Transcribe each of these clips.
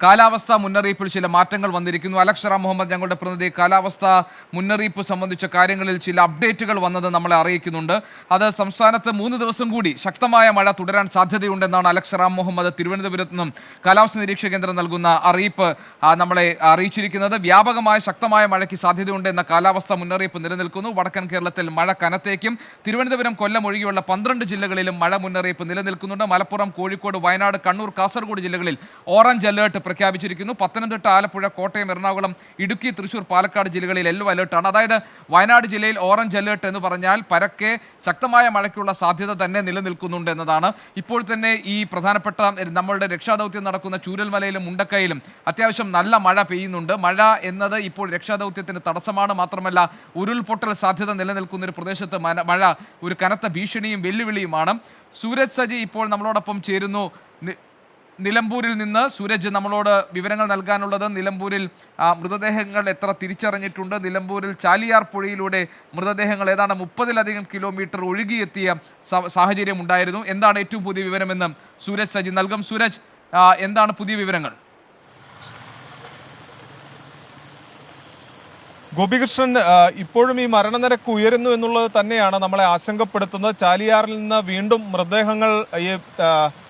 കാലാവസ്ഥാ മുന്നറിയിപ്പിൽ ചില മാറ്റങ്ങൾ വന്നിരിക്കുന്നു. അലക്സ് മുഹമ്മദ് ഞങ്ങളുടെ പ്രതിനിധി കാലാവസ്ഥാ മുന്നറിയിപ്പ് സംബന്ധിച്ച കാര്യങ്ങളിൽ ചില അപ്ഡേറ്റുകൾ വന്നത് നമ്മളെ അറിയിക്കുന്നുണ്ട്. അത് സംസ്ഥാനത്ത് 3 ദിവസം കൂടി ശക്തമായ മഴ തുടരാൻ സാധ്യതയുണ്ടെന്നാണ് അലക്സ് മുഹമ്മദ് തിരുവനന്തപുരത്ത് നിന്നും കാലാവസ്ഥാ നിരീക്ഷണ കേന്ദ്രം നൽകുന്ന അറിയിപ്പ് നമ്മളെ അറിയിച്ചിരിക്കുന്നത്. വ്യാപകമായ ശക്തമായ മഴയ്ക്ക് സാധ്യതയുണ്ട് എന്ന കാലാവസ്ഥാ മുന്നറിയിപ്പ് നിലനിൽക്കുന്നു. വടക്കൻ കേരളത്തിൽ മഴ കനത്തേക്കും. തിരുവനന്തപുരം, കൊല്ലം ഒഴികെയുള്ള 12 ജില്ലകളിലും മഴ മുന്നറിയിപ്പ് നിലനിൽക്കുന്നുണ്ട്. മലപ്പുറം, കോഴിക്കോട്, വയനാട്, കണ്ണൂർ, കാസർഗോഡ് ജില്ലകളിൽ ഓറഞ്ച് അലേർട്ട് പ്രഖ്യാപിച്ചിരിക്കുന്നു. പത്തനംതിട്ട, ആലപ്പുഴ, കോട്ടയം, എറണാകുളം, ഇടുക്കി, തൃശൂർ, പാലക്കാട് ജില്ലകളിൽ യെല്ലോ അലേർട്ടാണ്. അതായത് വയനാട് ജില്ലയിൽ ഓറഞ്ച് അലേർട്ട് എന്ന് പറഞ്ഞാൽ പരക്കെ ശക്തമായ മഴയ്ക്കുള്ള സാധ്യത തന്നെ നിലനിൽക്കുന്നുണ്ട് എന്നതാണ്. ഇപ്പോൾ തന്നെ ഈ പ്രധാനപ്പെട്ട നമ്മളുടെ രക്ഷാദൗത്യം നടക്കുന്ന ചൂരൽമലയിലും മുണ്ടക്കയിലും അത്യാവശ്യം നല്ല മഴ പെയ്യുന്നുണ്ട്. മഴ എന്നത് ഇപ്പോൾ രക്ഷാദൗത്യത്തിന് തടസ്സമാണ്. മാത്രമല്ല ഉരുൾപൊട്ടൽ സാധ്യത നിലനിൽക്കുന്ന ഒരു പ്രദേശത്ത് മഴ ഒരു കനത്ത ഭീഷണിയും വെല്ലുവിളിയുമാണ്. സൂരജ് സജി ഇപ്പോൾ നമ്മളോടൊപ്പം ചേരുന്നു. നിലമ്പൂരിൽ നിന്ന് സൂരജ് നമ്മളോട് വിവരങ്ങൾ നൽകാനുള്ളത്. നിലമ്പൂരിൽ മൃതദേഹങ്ങൾ എത്ര തിരിച്ചറിഞ്ഞിട്ടുണ്ട്? നിലമ്പൂരിൽ ചാലിയാർ പുഴയിലൂടെ മൃതദേഹങ്ങൾ ഏതാണ്ട് 30-ലധികം കിലോമീറ്റർ ഒഴുകിയെത്തിയ സാഹചര്യം ഉണ്ടായിരുന്നു. എന്താണ് ഏറ്റവും പുതിയ വിവരമെന്ന് സൂരജ് സജി നൽകും. സൂരജ്, എന്താണ് പുതിയ വിവരങ്ങൾ? ഗോപികൃഷ്ണൻ, ഇപ്പോഴും ഈ മരണനിരക്ക് ഉയരുന്നു എന്നുള്ളത് തന്നെയാണ് നമ്മളെ ആശങ്കപ്പെടുത്തുന്നത്. ചാലിയാറിൽ നിന്ന് വീണ്ടും മൃതദേഹങ്ങൾ ഈ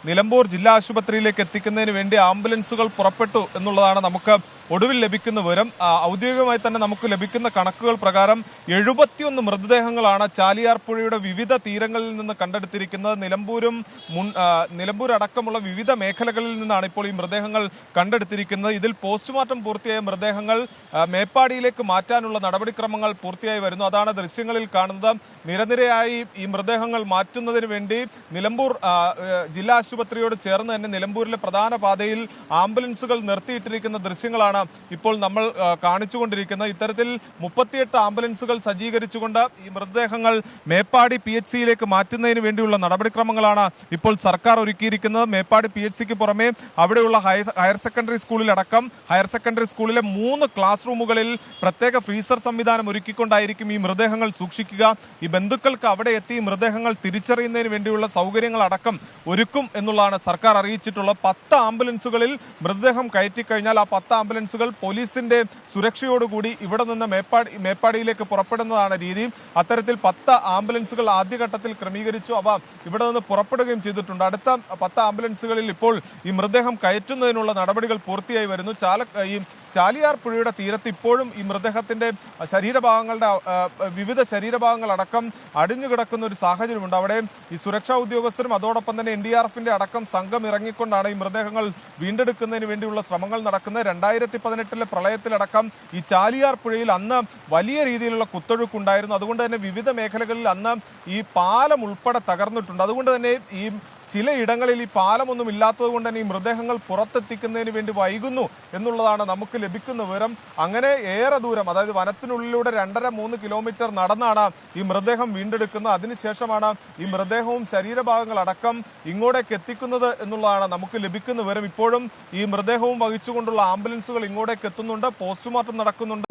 നിലമ്പൂർ ജില്ലാ ആശുപത്രിയിലേക്ക് എത്തിക്കുന്നതിന് വേണ്ടി ആംബുലൻസുകൾ പുറപ്പെട്ടു എന്നുള്ളതാണ് നമുക്ക് ഒടുവിൽ ലഭിക്കുന്ന വിവരം. ഔദ്യോഗികമായി തന്നെ നമുക്ക് ലഭിക്കുന്ന കണക്കുകൾ പ്രകാരം 71 മൃതദേഹങ്ങളാണ് ചാലിയാർ പുഴയുടെ വിവിധ തീരങ്ങളിൽ നിന്ന് കണ്ടെടുത്തിരിക്കുന്നത്. നിലമ്പൂർ അടക്കമുള്ള വിവിധ മേഖലകളിൽ നിന്നാണ് ഇപ്പോൾ ഈ മൃതദേഹങ്ങൾ കണ്ടെടുത്തിരിക്കുന്നത്. ഇതിൽ പോസ്റ്റ്മോർട്ടം പൂർത്തിയായ മൃതദേഹങ്ങൾ മേപ്പാടിയിലേക്ക് മാറ്റാനുള്ള നടപടിക്രമങ്ങൾ പൂർത്തിയായി വരുന്നു. അതാണ് ദൃശ്യങ്ങളിൽ കാണുന്നത്. നിരനിരയായി ഈ മൃതദേഹങ്ങൾ മാറ്റുന്നതിന് വേണ്ടി നിലമ്പൂർ ജില്ലാ ആശുപത്രിയോട് ചേർന്ന് തന്നെ നിലമ്പൂരിലെ പ്രധാന പാതയിൽ ആംബുലൻസുകൾ നിർത്തിയിട്ടിരിക്കുന്ന ദൃശ്യങ്ങളാണ് ഇപ്പോൾ നമ്മൾ കാണിച്ചുകൊണ്ടിരിക്കുന്നത്. ഇത്തരത്തിൽ 38 ആംബുലൻസുകൾ സജ്ജീകരിച്ചുകൊണ്ട് ഈ മൃതദേഹങ്ങൾ മേപ്പാടി PHCയിലേക്ക് മാറ്റുന്നതിന് വേണ്ടിയുള്ള നടപടിക്രമങ്ങളാണ് ഇപ്പോൾ സർക്കാർ ഒരുക്കിയിരിക്കുന്നത്. മേപ്പാടി PHCക്ക് പുറമെ അവിടെയുള്ള ഹയർ സെക്കൻഡറി സ്കൂളിലടക്കം ഹയർ സെക്കൻഡറി സ്കൂളിലെ 3 ക്ലാസ് റൂമുകളിൽ പ്രത്യേക ഫ്രീസർ സംവിധാനം ഒരുക്കിക്കൊണ്ടായിരിക്കും ഈ മൃതദേഹങ്ങൾ സൂക്ഷിക്കുക. ഈ ബന്ധുക്കൾക്ക് അവിടെ എത്തി മൃതദേഹങ്ങൾ തിരിച്ചറിയുന്നതിന് വേണ്ടിയുള്ള സൗകര്യങ്ങൾ അടക്കം ഒരുക്കും എന്നുള്ളതാണ് സർക്കാർ അറിയിച്ചിട്ടുള്ളത്. 10 ആംബുലൻസുകളിൽ മൃതദേഹം കയറ്റിക്കഴിഞ്ഞാൽ ആ 10 ആംബുലൻസുകൾ പോലീസിന്റെ സുരക്ഷയോടുകൂടി ഇവിടെ നിന്ന് മേപ്പാടിയിലേക്ക് പുറപ്പെടുന്നതാണ് രീതി. അത്തരത്തിൽ 10 ആംബുലൻസുകൾ ആദ്യഘട്ടത്തിൽ ക്രമീകരിച്ചു. അവ ഇവിടെ നിന്ന് പുറപ്പെടുകയും ചെയ്തിട്ടുണ്ട്. അടുത്ത 10 ആംബുലൻസുകളിൽ ഇപ്പോൾ ഈ മൃതദേഹം കയറ്റുന്നതിനുള്ള നടപടികൾ പൂർത്തിയായി വരുന്നു. ഈ ചാലിയാർ പുഴയുടെ തീരത്ത് ഇപ്പോഴും ഈ മൃതദേഹത്തിന്റെ വിവിധ ശരീരഭാഗങ്ങളടക്കം അടിഞ്ഞുകിടക്കുന്ന ഒരു സാഹചര്യമുണ്ട്. അവിടെ ഈ സുരക്ഷാ ഉദ്യോഗസ്ഥരും അതോടൊപ്പം തന്നെ NDRFന്റെ അടക്കം സംഘം ഇറങ്ങിക്കൊണ്ടാണ് ഈ മൃതദേഹങ്ങൾ വീണ്ടെടുക്കുന്നതിന് വേണ്ടിയുള്ള ശ്രമങ്ങൾ നടക്കുന്നത്. 2018 പ്രളയത്തിലടക്കം ഈ ചാലിയാർ പുഴയിൽ അന്ന് വലിയ രീതിയിലുള്ള കുത്തൊഴുക്കുണ്ടായിരുന്നു. അതുകൊണ്ട് തന്നെ വിവിധ മേഖലകളിൽ അന്ന് ഈ പാലം ഉൾപ്പെടെ തകർന്നിട്ടുണ്ട്. അതുകൊണ്ട് തന്നെ ഈ ചിലയിടങ്ങളിൽ ഈ പാലമൊന്നും ഇല്ലാത്തത് കൊണ്ട് തന്നെ ഈ മൃതദേഹങ്ങൾ പുറത്തെത്തിക്കുന്നതിന് വേണ്ടി വൈകുന്നു എന്നുള്ളതാണ് നമുക്ക് ലഭിക്കുന്ന വിവരം. അങ്ങനെ ഏറെ ദൂരം, അതായത് വനത്തിനുള്ളിലൂടെ 2.5-3 കിലോമീറ്റർ നടന്നാണ് ഈ മൃതദേഹം വീണ്ടെടുക്കുന്നത്. അതിനുശേഷമാണ് ഈ മൃതദേഹവും ശരീരഭാഗങ്ങളടക്കം ഇങ്ങോട്ടേക്ക് എത്തിക്കുന്നത് എന്നുള്ളതാണ് നമുക്ക് ലഭിക്കുന്ന വിവരം. ഇപ്പോഴും ഈ മൃതദേഹവും വഹിച്ചുകൊണ്ടുള്ള ആംബുലൻസുകൾ ഇങ്ങോട്ടേക്ക് എത്തുന്നുണ്ട്. പോസ്റ്റ്മോർട്ടം നടക്കുന്നുണ്ട്.